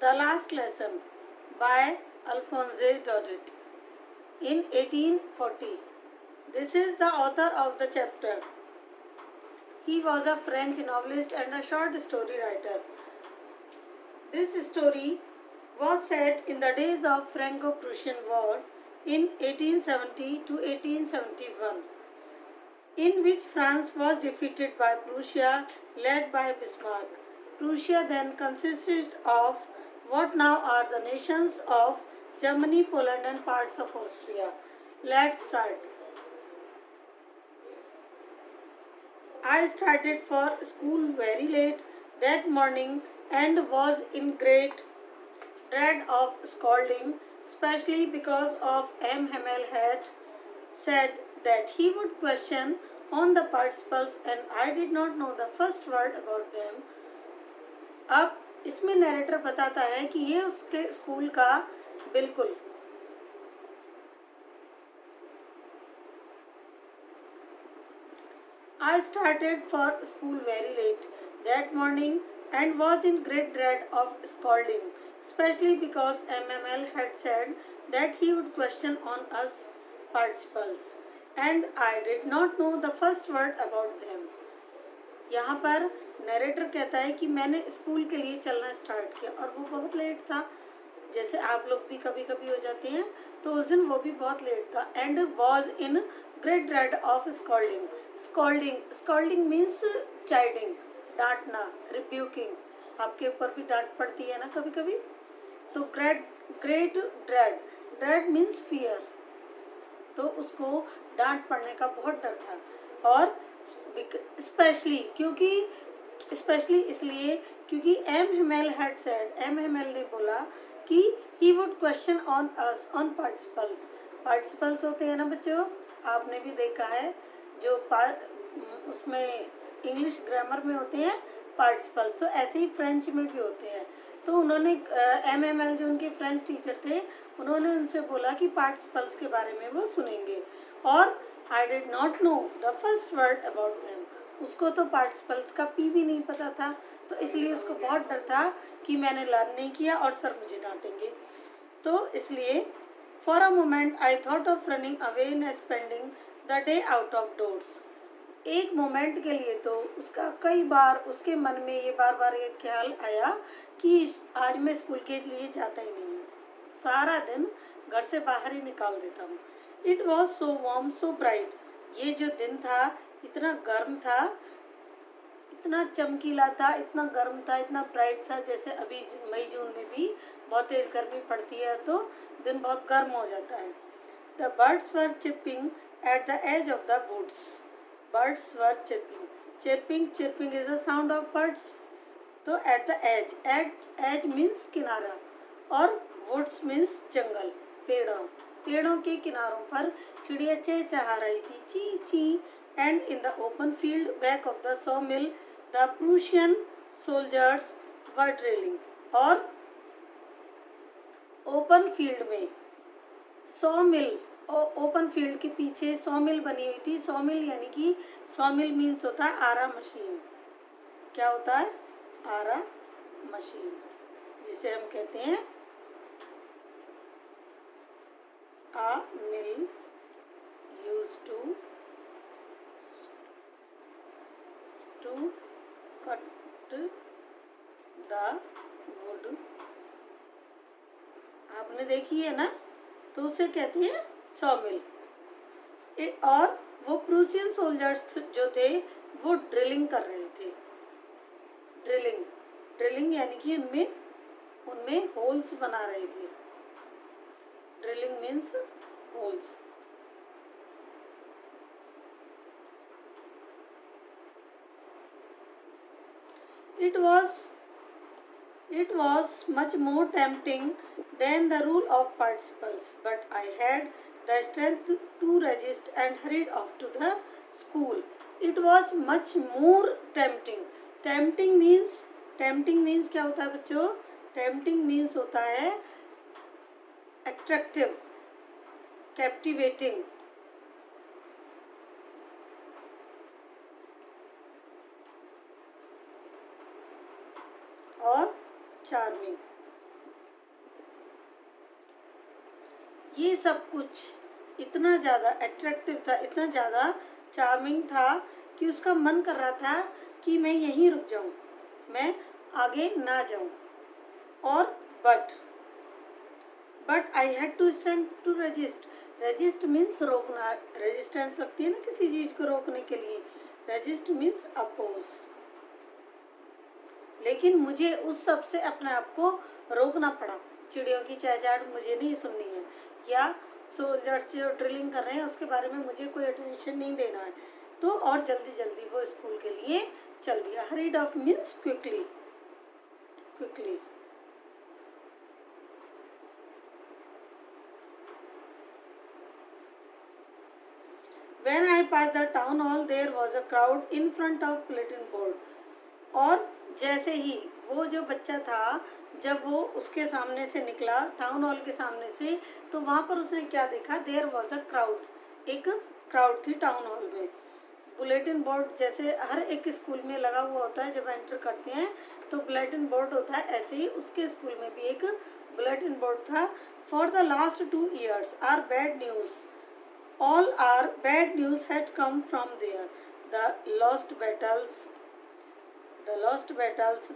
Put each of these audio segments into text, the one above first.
The Last Lesson by Alphonse Daudet in 1840. This is the author of the chapter. He was a French novelist and a short story writer. This story was set in the days of Franco-Prussian War in 1870 to 1871, in which France was defeated by Prussia, led by Bismarck. Prussia then consisted of what now are the nations of Germany, Poland, and parts of Austria. Let's start. I started for school very late that morning and was in great dread of scolding, especially because of M. Hamel had said that he would question on the participles and I did not know the first word about them. अब इसमें narrator बताता है कि ये उसके school का बिल्कुल I started for school very late that morning and was in great dread of scolding, especially because MML had said that he would question on us participles and I did not know the first word about them. यहाँ पर narrator कहता है कि मैंने school के लिए चलना start किया और वो बहुत लेट था, जैसे आप लोग भी कभी कभी हो जाते हैं, तो उस दिन वो भी बहुत लेट था. And was in great dread of scolding. Scolding means chiding, डांटना, रिब्यूकिंग. आपके ऊपर भी डांट पड़ती है ना कभी कभी, तो ग्रेट ड्रेड मीन्स फियर, तो उसको डांट पड़ने का बहुत डर था. और स्पेशली इसलिए क्योंकि M Hamel had said, M Hamel ने बोला कि he would question on us on participles. Participles होते हैं ना बच्चों, आपने भी देखा है जो उसमें इंग्लिश ग्रामर में होते हैं पार्टिसिपल्स, तो ऐसे ही फ्रेंच में भी होते हैं. तो उन्होंने एम एम एल जो उनके फ्रेंच टीचर थे, उन्होंने उनसे बोला कि पार्टिसिपल्स के बारे में वो सुनेंगे. और I did not know the first word about them. उसको तो पार्टिसिपल्स का पी भी नहीं पता था, तो इसलिए उसको बहुत डर था कि मैंने लर्न नहीं किया और सर मुझे डांटेंगे. तो इसलिए for a moment I thought of running away and spending the day out of doors. एक मोमेंट के लिए तो उसका कई बार उसके मन में ये बार ये ख्याल आया कि आज मैं स्कूल के लिए जाता ही नहीं हूँ, सारा दिन घर से बाहर ही निकाल देता हूँ. It was so warm so bright. ये जो दिन था इतना गर्म था, इतना चमकीला था, इतना गर्म था, इतना ब्राइट था. जैसे अभी मई जून में भी बहुत तेज़ गर्मी पड़ती है तो दिन बहुत गर्म हो जाता है. The birds were chirping at the edge of the woods. Birds were chirping. Chirping is the sound of birds. तो at the edge means किनारा, और woods means जंगल, पेड़ों के किनारों पर चिड़िया चहचहा रही थी, ची ची. And in the open field back of the sawmill, the Prussian soldiers were drilling. और ओपन फील्ड में सॉमिल, ओपन फील्ड के पीछे सॉमिल बनी हुई थी. सॉमिल यानी कि सॉमिल मीन्स होता है आरा मशीन. क्या होता है? आरा मशीन, जिसे हम कहते हैं a mill use to cut the wood. आपने देखी है ना, तो उसे कहते हैं सॉमिल. और वो प्रूसियन सोल्जर्स जो थे वो ड्रिलिंग कर रहे थे. ड्रिलिंग यानी कि उनमें होल्स बना रहे थे. Drilling means holes. It was much more tempting than the rule of participles, but I had the strength to resist and hurried off to the school. It was much more tempting. Tempting means क्या होता है बच्चों? Tempting means होता है attractive, captivating. और charming. ये सब कुछ इतना ज़्यादा अट्रैक्टिव था, इतना ज़्यादा चार्मिंग था कि उसका मन कर रहा था कि मैं यहीं रुक जाऊं, मैं आगे ना जाऊं। और but I had to stand to resist. Resist means रोकना, रेजिस्टेंस लगती है ना किसी चीज को रोकने के लिए, रेजिस्ट मीन्स अपोज। लेकिन मुझे उस सब से अपने आप को रोकना पड़ा। चिड़ियों की चहचहाट मुझे नहीं सुननी है, या सोल्जर्स जो ड्रिलिंग कर रहे हैं उसके बारे में मुझे कोई अटेंशन नहीं देना है। तो और जल्दी जल्दी वो स्कूल के लिए चल दिया। Hurried of means quickly, quickly. When I passed the town hall, there was a crowd in front of bulletin board. और जैसे ही वो जो बच्चा था, जब वो उसके सामने से निकला, टाउन हॉल के सामने से, तो वहाँ पर उसने क्या देखा? देयर वॉज अ क्राउड, एक क्राउड थी टाउन हॉल में। बुलेटिन बोर्ड जैसे हर एक स्कूल में लगा हुआ होता है, जब एंटर करते हैं तो बुलेटिन बोर्ड होता है, ऐसे ही उसके स्कूल में भी एक बुलेटिन बोर्ड था। For the last 2 years are bad news, all our bad news had come from there. The lost battles,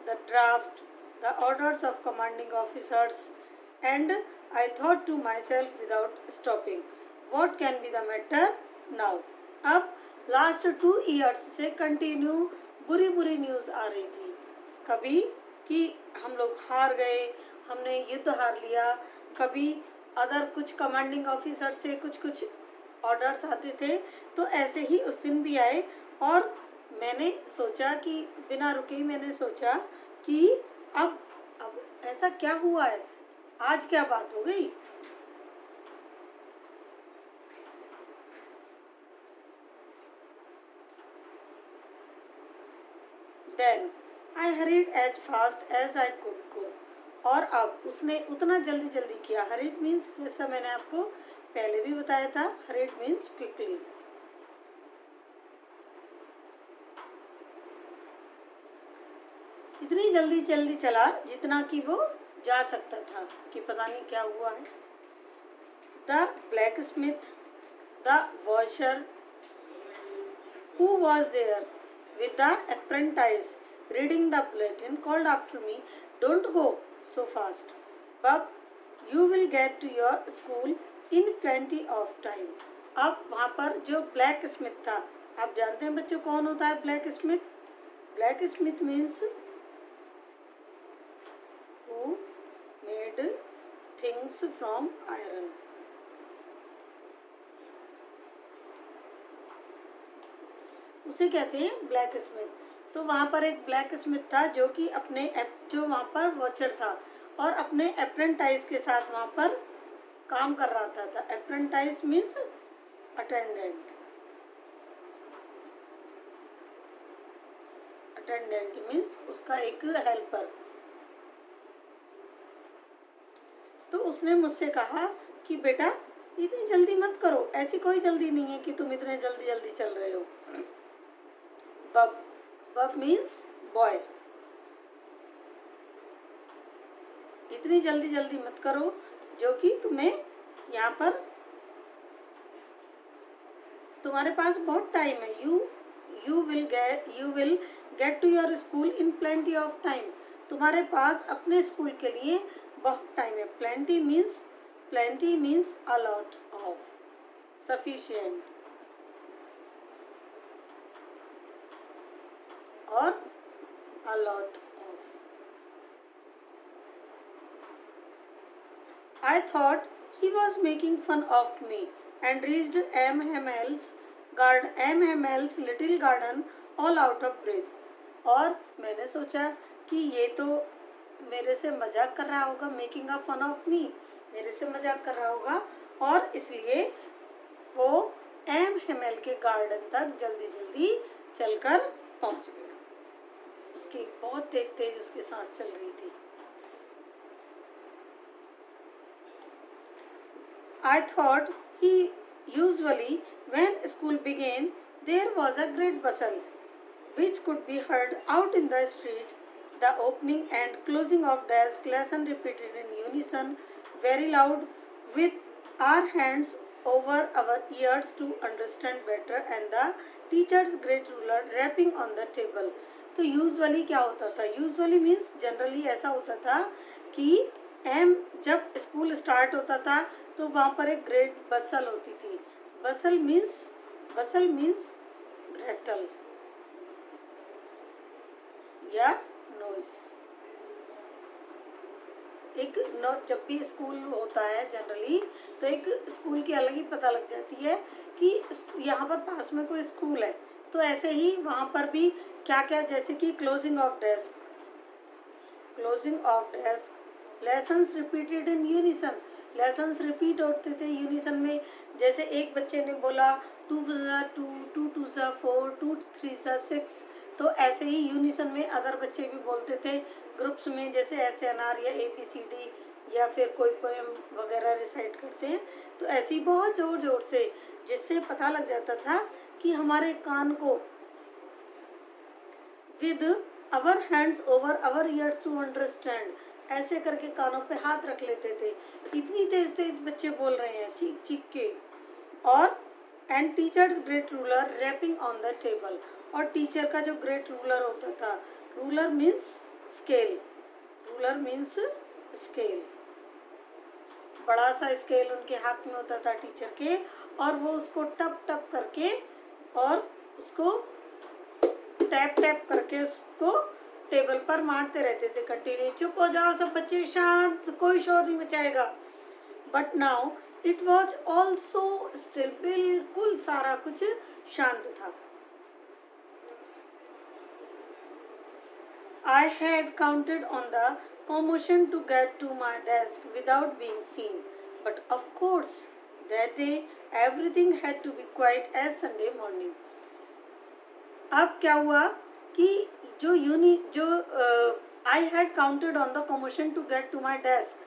the draft, the orders of commanding officers, and I thought to myself without stopping, what can be the matter now? अब last 2 years से continue बुरी बुरी news आ रही थी। कभी कि हम लोग हार गए, हमने युद्ध हार लिया, कभी अदर कुछ कमांडिंग ऑफिसर से कुछ ऑर्डर्स आते थे। तो ऐसे ही उस दिन भी आए, और मैंने सोचा कि बिना रुके ही मैंने सोचा कि अब ऐसा क्या हुआ है, आज क्या बात हो गई। Then I hurried as fast as I could go. और अब उसने उतना जल्दी जल्दी किया। हरीड मीन्स, जैसा मैंने आपको पहले भी बताया था, हरीड मीन्स क्विकली। इतनी जल्दी जल्दी चला जितना कि वो जा सकता था, कि पता नहीं क्या हुआ है। The black Smith, the washer, who was there with the apprentice reading the bulletin, called after me, don't go so fast, but you will get to your school in plenty of time. अब वहाँ पर जो black Smith था, आप जानते हैं बच्चों कौन होता है black Smith? Black Smith means who made things from iron. उसे कहते हैं ब्लैक स्मिथ। तो वहाँ पर एक ब्लैक स्मिथ था जो कि जो वहाँ पर वॉचर था, और अपने अप्रेंटाइज के साथ वहाँ पर काम कर रहा था। Apprentice means attendant, attendant means उसका एक हेल्पर। तो उसने मुझसे कहा कि बेटा इतनी जल्दी मत करो, ऐसी कोई जल्दी नहीं है कि तुम इतने जल्दी जल्दी चल रहे हो। बब मीन्स बॉय। इतनी जल्दी जल्दी मत करो जो कि तुम्हें यहाँ पर, तुम्हारे पास बहुत टाइम है। You will get to your school in plenty of time. तुम्हारे पास अपने स्कूल के लिए बहुत टाइम है। Plenty means a lot of, sufficient, और a lot of. I thought he was making fun of me and reached M. Hamel's little garden all out of breath. और मैंने सोचा कि ये तो मेरे से मजाक कर रहा होगा, making a fun of me, मेरे से मजाक कर रहा होगा, और इसलिए वो एम हेमेल के गार्डन तक जल्दी जल्दी चलकर पहुंच गया। उसकी बहुत तेज तेज उसकी सांस चल रही थी। I thought he usually, when school began, there was a great bustle, which could be heard out in the street. The opening and closing of desk, lesson repeated in unison, very loud, with our hands over our ears to understand better and the teacher's great ruler rapping on the table. तो usually क्या होता था, usually means generally ऐसा होता था कि M जब school start होता था तो वहाँ पर एक ग्रेट बसल होती थी. बसल मीन्स रेटल या नॉइस. एक जब भी स्कूल होता है जनरली तो एक स्कूल की अलग ही पता लग जाती है कि यहाँ पर पास में कोई स्कूल है. तो ऐसे ही वहाँ पर भी क्या क्या, जैसे कि closing of desk, lessons repeated in unison. Lessons repeat होते थे यूनिसन में. जैसे एक बच्चे ने बोला 2 2 2 2 4 2 3 6, तो ऐसे ही यूनिसन में अदर बच्चे भी बोलते थे ग्रुप्स में, जैसे SNR या ABCD या फिर कोई पोएम वगैरह रिसाइट करते हैं. तो ऐसे ही बहुत जोर जोर से, जिससे पता लग जाता था कि हमारे कान को with our hands over our ears to understand, ऐसे करके कानों पे हाथ रख लेते थे. इतनी तेज तेज बच्चे बोल रहे हैं चीख चीख के. और and teachers great ruler rapping on the table, और टीचर का जो ग्रेट रूलर होता था, रूलर मीन्स स्केल, बड़ा सा स्केल उनके हाथ में होता था टीचर के, और वो उसको टप टप करके और उसको टैप टैप करके उसको टेबल पर मारते रहते थे कंटिन्यू. चुप हो जाओ सब बच्चे, शांत, कोई शोर नहीं मचाएगा. But now it was also still, बिल्कुल सारा कुछ शांत था. I had counted on the commotion to get to my desk without being seen, but of course that day everything had to be quiet as Sunday morning. अब क्या हुआ कि जो I had counted on the commotion to get to my desk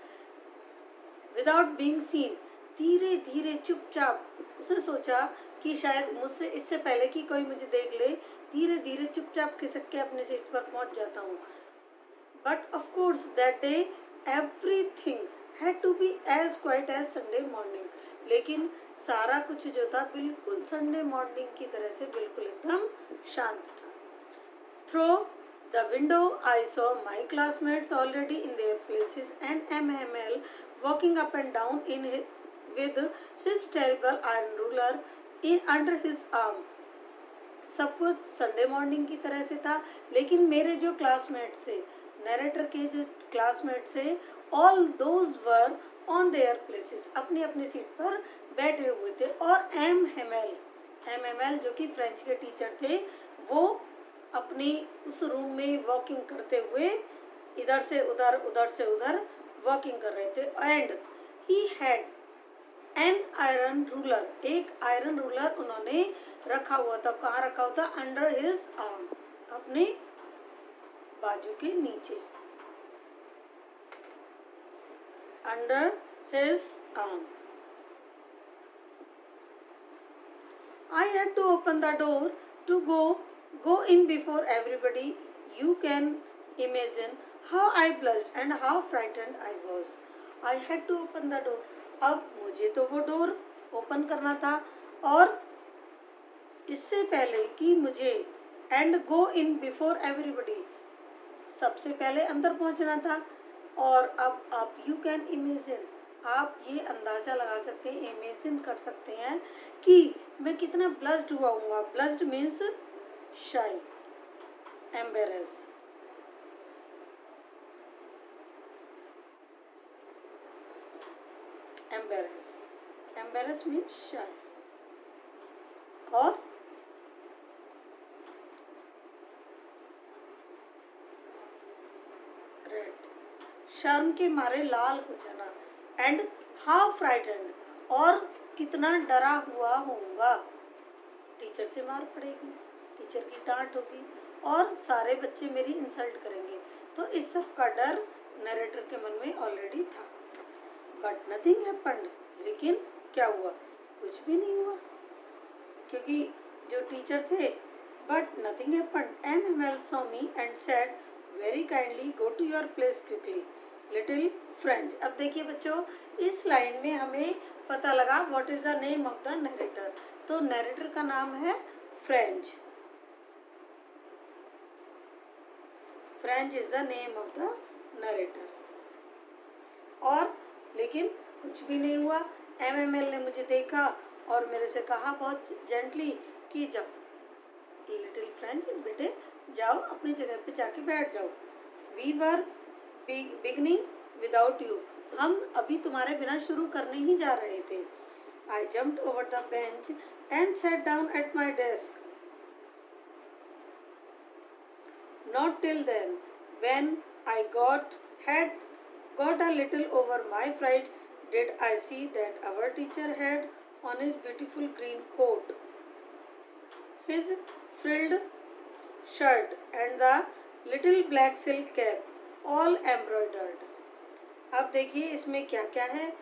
without being seen, धीरे धीरे चुपचाप उसने सोचा कि शायद मुझसे इससे पहले कि कोई मुझे देख ले, धीरे धीरे चुपचाप खिसक के अपने सीट पर पहुंच जाता हूँ. But of course that day everything had to be as quiet as Sunday morning. लेकिन सारा कुछ जो था बिल्कुल संडे मॉर्निंग की तरह से बिल्कुल एकदम शांत था. Through the window I saw my classmates already in their places and MML walking up and down in with his terrible iron ruler under his arm. सब कुछ संडे मॉर्निंग की तरह से था, लेकिन मेरे जो क्लासमेट थे, नरेटर के जो क्लासमेट थे, all those were on their places, अपनी अपनी सीट पर बैठे हुए थे. और MML जो कि फ्रेंच के टीचर थे, वो अपनी उस रूम में वॉकिंग करते हुए इधर से उधर वॉकिंग कर रहे थे. And he had an iron ruler, एक आयरन रूलर उन्होंने रखा हुआ था. कहाँ रखा हुआ था? अंडर हिज आर्म, अपने बाजू के नीचे, under his arm. I had to open the door to go in before everybody. You can imagine how I blushed and how frightened I was. I had to open the door. अब मुझे तो वो door open करना था, और इससे पहले कि मुझे and go in before everybody, सबसे पहले अंदर पहुंचना था. और अब आप यू कैन इमेजिन, आप ये अंदाज़ा लगा सकते हैं, इमेजिन कर सकते हैं कि मैं कितना ब्लस्ड हुआ हूँ. ब्लस्ड मीन्स शाई, एम्बेरस. एम्बेरस मीन्स शाई. और रेड, शर्म के मारे लाल हो जाना. एंड हाउ फ्राइटेंड, और कितना डरा हुआ होऊंगा. टीचर से मार पड़ेगी, टीचर की डांट होगी, और सारे बच्चे मेरी इंसल्ट करेंगे. तो इस सब का डर नरेटर के मन में ऑलरेडी था. बट नथिंग हैपेंड, लेकिन क्या हुआ? कुछ भी नहीं हुआ, क्योंकि जो टीचर थे. But nothing happened. MML saw me and said very kindly, go to your place quickly, little French. अब देखिए बच्चों, इस लाइन में हमें पता लगा what is the name of the narrator. तो नरेटर का नाम है French. French is the name of the narrator. और लेकिन कुछ भी नहीं हुआ। एमएमएल ने मुझे देखा और मेरे से कहा बहुत जेंटली कि जाओ लिटिल फ्रेंच, बेटे जाओ अपनी जगह पे जाके बैठ जाओ। We were beginning without you, हम अभी तुम्हारे बिना शुरू करने ही जा रहे थे। आई jumped over the bench and sat down at my desk. Not till then, when I had got a little over my fright, did I see that our teacher had on his beautiful green coat, his frilled shirt and the little black silk cap, all embroidered. अब देखिए इसमें क्या क्या है।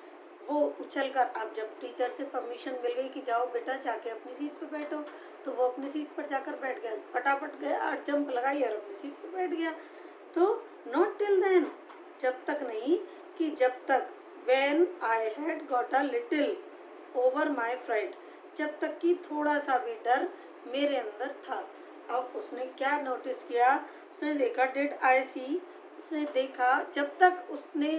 वो उछल कर, अब जब टीचर से परमिशन मिल गई कि जाओ बेटा जाके अपनी सीट पर बैठो, तो वो अपनी सीट पर जाकर बैठ गया, फटाफट गया और जंप लगाई और अपनी सीट पर बैठ गया। तो नॉट टिल देन, जब तक नहीं कि जब तक, when I had got a little over my fright, जब तक कि थोड़ा सा भी डर मेरे अंदर था। अब उसने क्या नोटिस किया, उसने देखा डिड आई सी, उसने देखा, जब तक उसने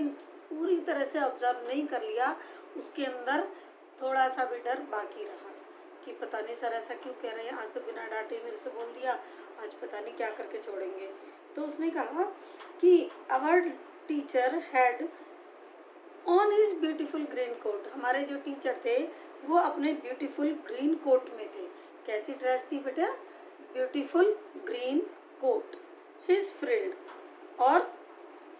पूरी तरह से ऑब्जर्व नहीं कर लिया उसके अंदर थोड़ा सा भी डर बाकी रहा कि पता नहीं सर ऐसा क्यों कह रहे हैं, आज तो बिना डांटे मेरे से बोल दिया, आज पता नहीं क्या करके छोड़ेंगे। तो उसने कहा कि our teacher had on his beautiful green coat, हमारे जो टीचर थे वो अपने ब्यूटीफुल ग्रीन कोट में थे। कैसी ड्रेस थी बेटा? Beautiful green coat, his frilled, और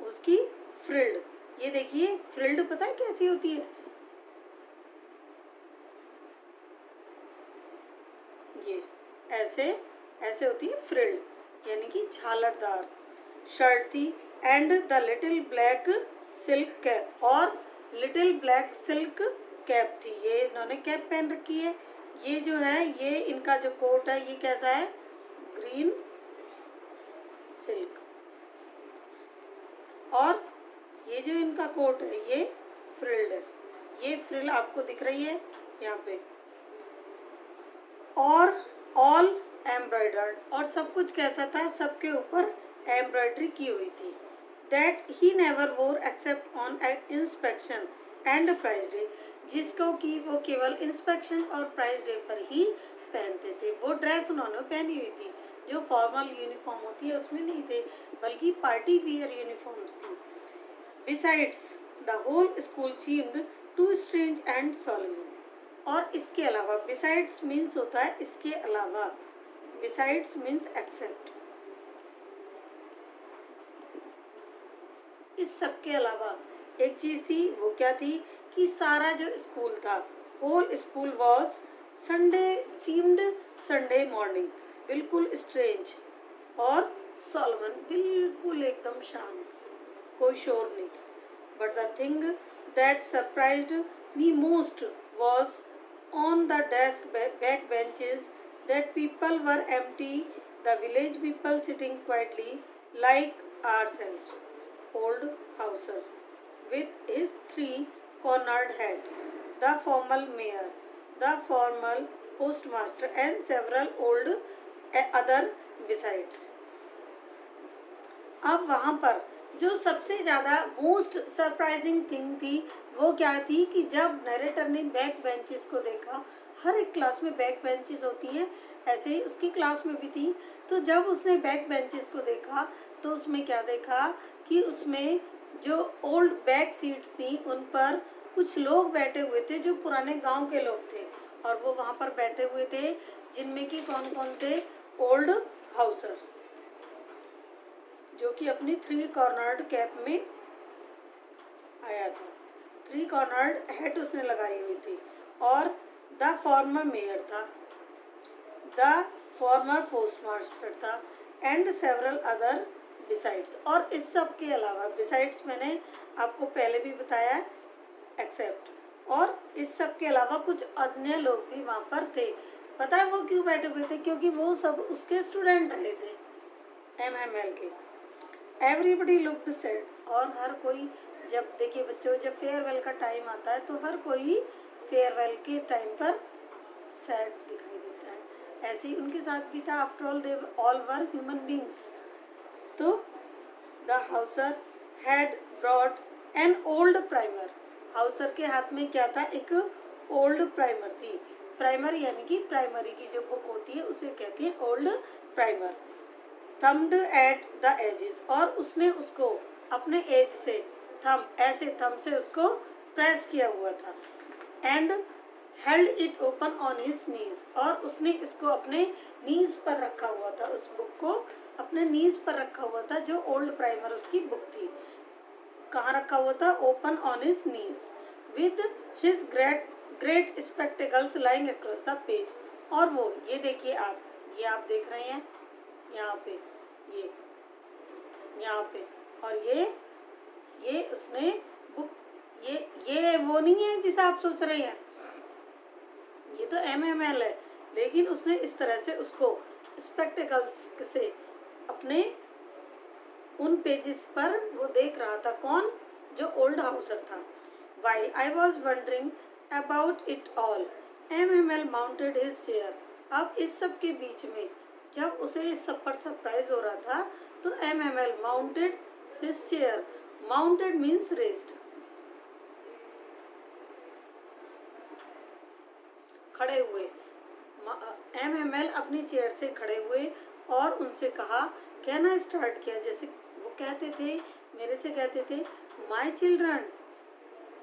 उसकी फ्रिल्ड। ये देखिए फ्रिल्ड पता है कैसी होती है? ये ऐसे ऐसे होती है फ्रिल्ड, यानी कि झालरदार शर्ट थी। And the little black silk cap, और लिटिल ब्लैक सिल्क कैप थी। ये इन्होंने कैप पहन रखी है। ये जो है ये इनका जो कोट है ये कैसा है? Green silk. और ये जो इनका कोट है ये फ्रिल्ड है। ये फ्रिल आपको दिख रही है यहाँ पे। और ऑल एम्ब्रॉयडर्ड, और सब कुछ कैसा था? सबके ऊपर एम्ब्रॉयडरी की हुई थी। That he never wore except on inspection and prize day, जिसको कि वो केवल इंस्पेक्शन और प्राइज डे पर ही पहनते थे। वो ड्रेस उन्होंने पहनी हुई थी जो फॉर्मल यूनिफॉर्म होती है उसमें नहीं थे, बल्कि पार्टी वियर यूनिफॉर्म्स थी। Besides, the whole school seemed too strange and solemn. और इसके अलावा, besides means होता है इसके अलावा, besides means except। इस सब के अलावा एक चीज थी, वो क्या थी कि सारा जो स्कूल था, whole school was seemed Sunday morning, बिल्कुल स्ट्रेंज और सोलमन, बिल्कुल एकदम शांत, कोई शोर नहीं था। But the thing that surprised me most was on the desk back benches that people were empty, the village people sitting quietly like ourselves. Old Hauser with his three-cornered hat, the formal mayor, the formal postmaster and several old other besides. अब वहाँ पर जो सबसे ज़्यादा most surprising thing थी वो क्या थी कि जब नरेटर ने बैक बेंचेस को देखा, हर एक क्लास में बैक बेंचेस होती हैं, ऐसे ही उसकी क्लास में भी थी। तो जब उसने बैक बेंचेस को देखा तो उसमें क्या देखा कि उसमें जो ओल्ड बैक सीट थी उन पर कुछ लोग बैठे हुए थे जो पुराने गांव के लोग थे, और वो वहाँ पर बैठे हुए थे जिनमें कि कौन कौन थे? ओल्ड हाउसर, जो कि अपनी थ्री कॉर्नर्ड कैप में आया था, थ्री कॉर्नर्ड हैट उसने लगाई हुई थी। और द फॉर्मर मेयर था, द फॉर्मर पोस्टमास्टर था, एंड सेवरल अदर बिसाइड्स। और इस सब के अलावा, बिसाइड्स मैंने आपको पहले भी बताया है, एक्सेप्ट, और इस सब के अलावा कुछ अन्य लोग भी वहाँ पर थे। पता है वो क्यों बैठे हुए थे? क्योंकि वो सब उसके स्टूडेंट रहे थे, एमएमएल के। एवरीबडी लुक्ड सैड, और हर कोई, जब देखिए बच्चों जब फेयरवेल का टाइम आता है तो हर कोई फेयरवेल के टाइम पर सैड दिखाई देता है। ऐसे ही उनके साथ भी था, after all they all were human beings. तो the Hauser had brought an old primer, Hauser के हाथ में क्या था, एक ओल्ड प्राइमर थी। प्राइमर यानी कि प्राइमरी की जो बुक होती है उसे कहते हैं old primer. Thumbed at the edges, और उसने उसको अपने एज से थम, ऐसे थम से उसको प्रेस किया हुआ था। And held it open on his knees, और उसने इसको अपने नीज पर रखा हुआ था, उस बुक को अपने नीज पर रखा हुआ था, जो ओल्ड प्राइमर उसकी बुक थी। कहाँ रखा हुआ था, open on his knees with his great spectacles lying across the page. और वो ये देखिए आप, ये आप देख रहे हैं यहाँ पे, ये यहाँ पे, और ये उसने बुक, ये वो नहीं है जिसे आप सोच रहे हैं, ये तो MML है, लेकिन उसने इस तरह से उसको स्पेक्टिकल्स से अपने उन पेजेस पर वो देख रहा था, कौन, जो ओल्ड हाउसर था। While I was wondering about it all, MML mounted his chair. अब इस सब के बीच में जब उसे इस सब पर सरप्राइज हो रहा था तो MML mounted his chair. Mounted means raised. खड़े हुए, MML अपनी चेयर से खड़े हुए और उनसे कहा, कहना स्टार्ट किया, जैसे वो कहते थे, मेरे से कहते थे, my children,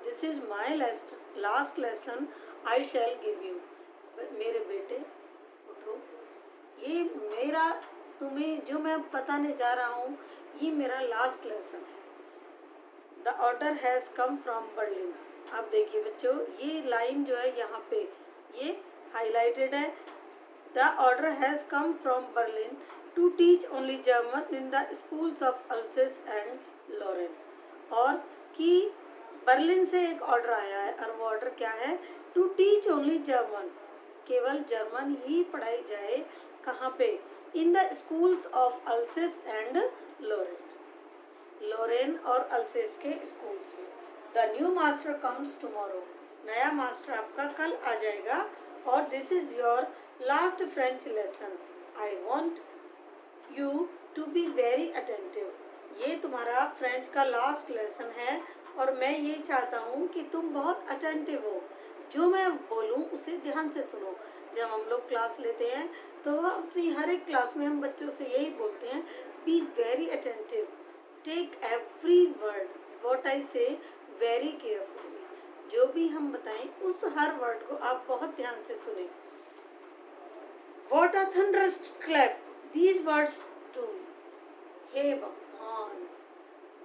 this is my last lesson I shell give you. मेरे बेटे उठो, ये मेरा तुम्हें जो मैं बताने जा रहा हूँ ये मेरा लास्ट लेसन है। The order has come from Berlin. अब देखिए बच्चों, ये लाइन जो है यहाँ पे ये हाईलाइटेड है। The order has come from Berlin to teach only German in the schools of Alsace and Lorraine. और कि बर्लिन से एक ऑर्डर आया है, और वो ऑर्डर क्या है, टू टीच ओनली जर्मन, केवल जर्मन ही पढ़ाई जाए। कहाँ पे, in the schools of Alsace and Lorraine, Lorraine और अल्सेस के स्कूल्स में। The new master comes tomorrow, नया मास्टर आपका कल आ जाएगा। और this is your last French lesson, I want you to be very attentive. ये तुम्हारा फ्रेंच का लास्ट लेसन है और मैं ये चाहता हूँ कि तुम बहुत अटेंटिव हो, जो मैं बोलूँ उसे ध्यान से सुनो। जब हम लोग क्लास लेते हैं तो अपनी हर एक क्लास में हम बच्चों से यही बोलते हैं, be very attentive, take every word what I say very carefully. जो भी हम बताएं उस हर वर्ड को आप बहुत ध्यान से सुने। What a thunderous clap these words to me, हे भगवान,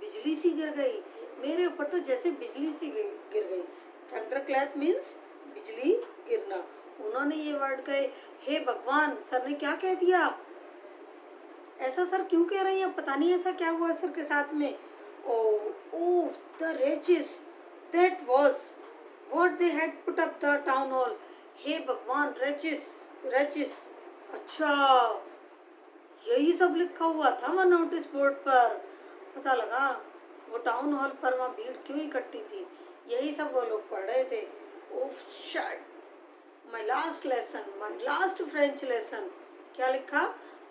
बिजली सी गिर गई मेरे ऊपर, तो जैसे बिजली सी गिर गई। थंडर क्लैप मीन्स बिजली गिरना। उन्होंने ये वर्ड कहे, हे भगवान, सर ने क्या कह दिया, ऐसा सर क्यों कह रही हैं, पता नहीं ऐसा क्या हुआ सर के साथ में। Oh the wretches, that was what they had put up the town hall. हे भगवान, रेचेस, रेचेस, अच्छा यही सब लिखा हुआ था वहाँ नोटिस बोर्ड पर। पता लगा वो टाउन हॉल पर वहाँ भीड़ क्यों इकट्ठी थी, यही सब वो लोग पढ़ रहे थे। ओफ शिट, my last lesson, my last French lesson. क्या लिखा,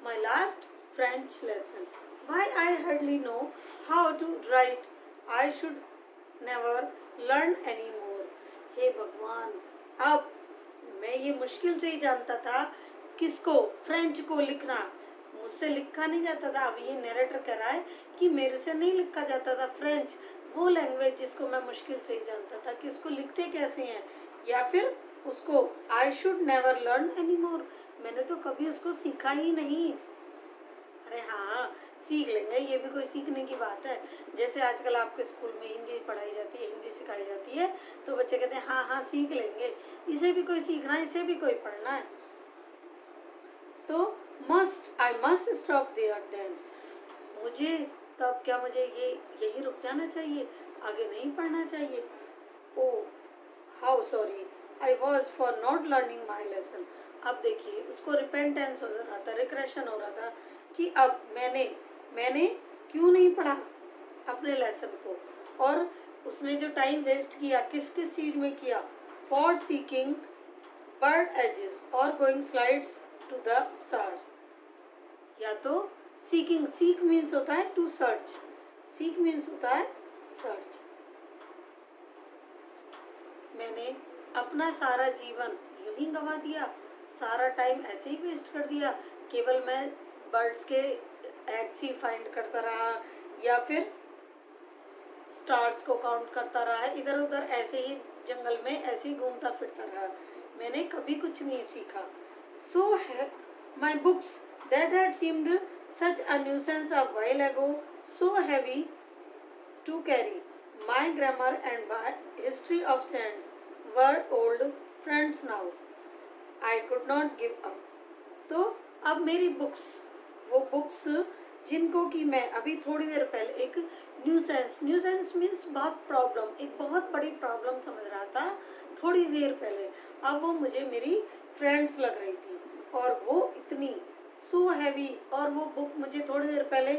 my last French lesson, why I hardly know how to write, I should never learn any more. हे भगवान, अब मैं ये मुश्किल से ही जानता था किसको, फ्रेंच को लिखना, मुझसे लिखा नहीं जाता था। अब ये नरेटर कह रहा है कि मेरे से नहीं लिखा जाता था फ्रेंच, वो लैंग्वेज जिसको मैं मुश्किल से ही जानता था कि उसको लिखते कैसे हैं, या फिर उसको आई शुड नेवर लर्न एनी मोर, मैंने तो कभी उसको सीखा ही नहीं। अरे हाँ, सीख लेंगे, ये भी कोई सीखने की बात है। जैसे आजकल आपके स्कूल में हिंदी पढ़ाई जाती है, हिंदी सिखाई जाती है, तो बच्चे कहते हैं हाँ हाँ सीख लेंगे, इसे भी कोई सीखना है, इसे भी कोई पढ़ना है। तो I must stop there then, मुझे तब क्या, मुझे ये यही रुक जाना चाहिए, आगे नहीं पढ़ना चाहिए। Oh how sorry I was for not learning my lesson. अब देखिए उसको रिपेंटेंस हो रहा था, रिग्रेशन हो रहा था कि अब मैंने क्यों नहीं पढ़ा अपने लेसन को। और उसने जो टाइम वेस्ट किया किस किस चीज़ में किया, for seeking bird edges or going slides to the SAR. या तो seeking, seek means होता है to search, seek means होता है search. मैंने अपना सारा जीवन यूं ही गंवा दिया, सारा टाइम ऐसे ही वेस्ट कर दिया, केवल मैं बर्ड्स के एग्स ही फाइंड करता रहा या फिर स्टार्स को काउंट करता रहा, इधर उधर ऐसे ही जंगल में ऐसे ही घूमता फिरता रहा, मैंने कभी कुछ नहीं सीखा. So my books that had seemed such a nuisance a while ago, so heavy to carry, my grammar and my history of sands were old friends now. I could not give up. तो अब मेरी books, वो books जिनको कि मैं अभी थोड़ी देर पहले एक न्यूसेंस मीन्स बहुत प्रॉब्लम, एक बहुत बड़ी प्रॉब्लम समझ रहा था थोड़ी देर पहले, अब वो मुझे मेरी फ्रेंड्स लग रही थी. और वो इतनी सो हैवी, और वो बुक मुझे थोड़ी देर पहले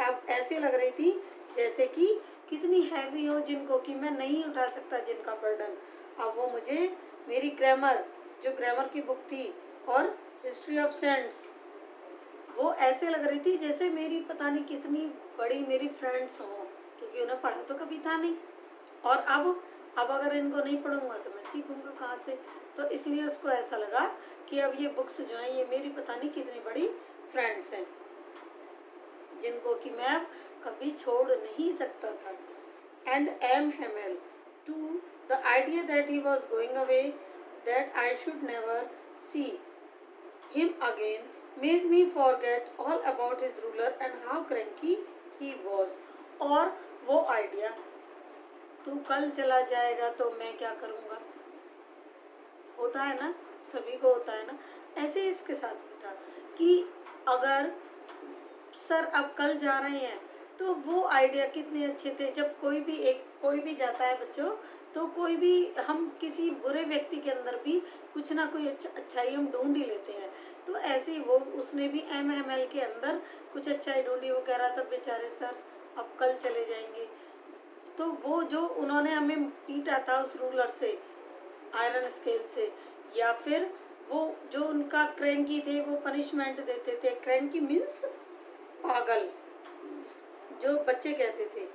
अब ऐसे लग रही थी जैसे कि कितनी हैवी हो, जिनको कि मैं नहीं उठा सकता, जिनका बर्डन. अब वो मुझे मेरी ग्रामर, जो ग्रामर की बुक थी, और हिस्ट्री ऑफ सेंट्स, वो ऐसे लग रही थी जैसे मेरी पता नहीं कितनी बड़ी मेरी फ्रेंड्स हों, क्योंकि उन्हें पढ़ा तो कभी था नहीं. और अब अगर इनको नहीं पढ़ूंगा तो मैं सीखूंगा कहाँ से. तो इसलिए उसको ऐसा लगा कि अब ये बुक्स जो हैं ये मेरी पता नहीं कितनी बड़ी फ्रेंड्स हैं, जिनको कि मैं अब कभी छोड़ नहीं सकता था. And M Hamel to the idea that he was going away, that I should never see him again, made me forget all about his ruler and how cranky he was. और वो आइडिया, तू कल चला जाएगा तो मैं क्या करूँगा, होता है ना, सभी को होता है ना, ऐसे इसके साथ भी था कि अगर सर अब कल जा रहे हैं, तो वो आइडिया कितने अच्छे थे. जब कोई भी जाता है बच्चों, तो कोई भी, हम किसी बुरे व्यक्ति के अंदर भी कुछ ना कोई अच्छाई हम ढूंढ ही लेते हैं. तो ऐसे ही वो उसने भी MML के अंदर कुछ अच्छाई ढूंढी. वो कह रहा था बेचारे सर अब कल चले जाएंगे, तो वो जो उन्होंने हमें पीटा था उस रूलर से, आयरन स्केल से, या फिर वो जो उनका क्रैंकी थे वो पनिशमेंट देते थे. क्रैंकी मीन्स पागल, जो बच्चे कहते थे,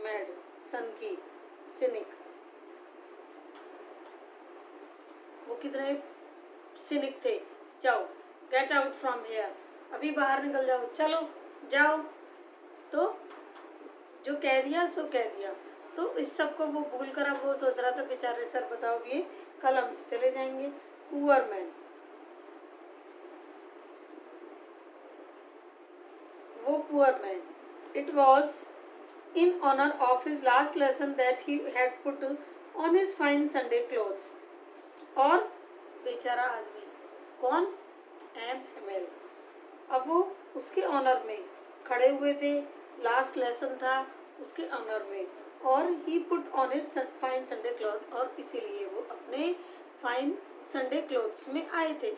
मैड, सनकी, सिनिक. वो कितने सिनिक थे. जाओ, गेट आउट फ्रॉम हियर, अभी बाहर निकल जाओ, चलो जाओ. तो जो कह दिया सो कह दिया. तो इस सब को वो भूल कर अब वो सोच रहा था बेचारे सर बताओ ये कल हमसे चले जाएंगे. पुअर मैन, वो poor man. It was in honor of his last lesson that he had put on his fine Sunday clothes. और बेचारा आदमी कौन, एम हेमेल, अब वो उसके ऑनर में खड़े हुए थे, लास्ट लेसन था उसके ऑनर में, और he put on his fine Sunday cloth, और इसीलिए वो अपने फाइन संडे क्लॉथ्स में आए थे.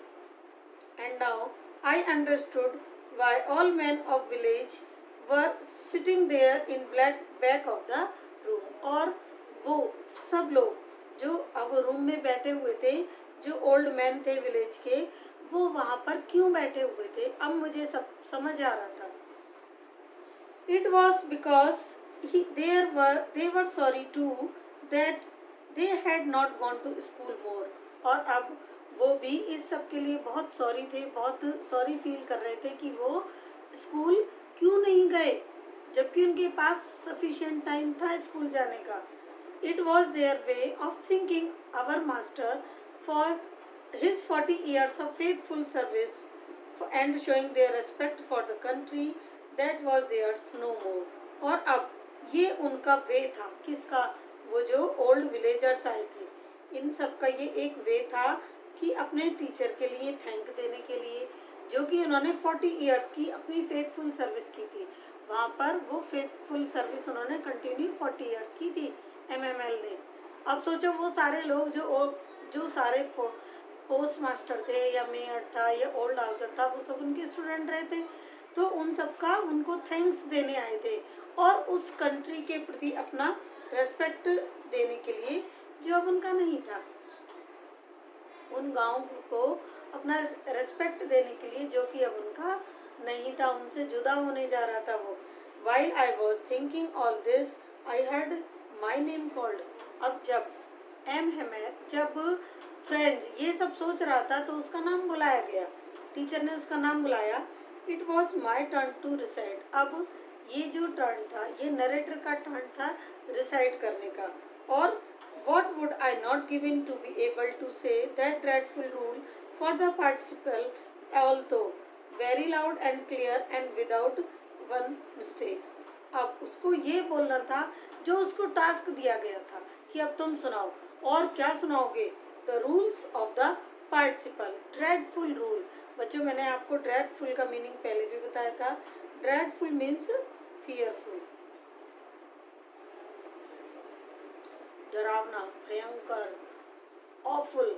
And now I understood why all man of village were sitting there in back of the room. और वो सब लोग जो अब रूम में बैठे हुए थे, जो ओल्ड मैन थे विलेज के, वो वहाँ पर क्यों बैठे हुए थे, अब मुझे सब समझ आ रहा था. It was because they were sorry too that they had not gone to school more. और अब वो भी इस सब के लिए बहुत सॉरी थे, बहुत सॉरी फील कर रहे थे कि वो स्कूल क्यों नहीं गए, जबकि उनके पास सफिशिएंट टाइम था स्कूल जाने का. It was their way of thinking our master for his 40 years of faithful service and showing their respect for the country that was theirs no more. और अब ये उनका वे था, किसका, वो जो ओल्ड विलेजर्स आए थे, इन सब का ये एक वे था कि अपने टीचर के लिए थैंक देने के लिए, जो कि उन्होंने 40 years की अपनी फेथफुल सर्विस की थी. वहाँ पर वो फेथफुल सर्विस उन्होंने कंटिन्यू 40 years की थी MML ने. अब सोचो वो सारे लोग जो सारे पोस्ट मास्टर थे या मेयर था या ओल्ड हाउसर था, वो सब उनके स्टूडेंट रहे थे, तो उन सब का उनको थैंक्स देने आए थे और उस कंट्री के प्रति अपना रेस्पेक्ट देने के लिए, जो अब उनका नहीं था. उन गाँव को अपना रेस्पेक्ट देने के लिए, जो कि अब उनका नहीं था, उनसे जुदा होने जा रहा था वो। While I was thinking all this, I heard my name called. अब जब जब फ्रेंच ये सब सोच रहा था तो उसका नाम बुलाया गया, टीचर ने उसका नाम बुलाया। It was my turn to recite. अब ये जो टर्न था, ये नरेटर का टर्न था रिसाइट करने का। और what would I not given to be able to say that dreadful rule for the participle, although very loud and clear and without one mistake. अब उसको ये बोलना था जो उसको टास्क दिया गया था कि अब तुम सुनाओ। और क्या सुनाओगे? The rules of the participle, dreadful rule. बच्चों, मैंने आपको ड्रेडफुल का मीनिंग पहले भी बताया था। ड्रेडफुल मीन्स फियरफुल, डरावना, भयंकर, ऑफुल।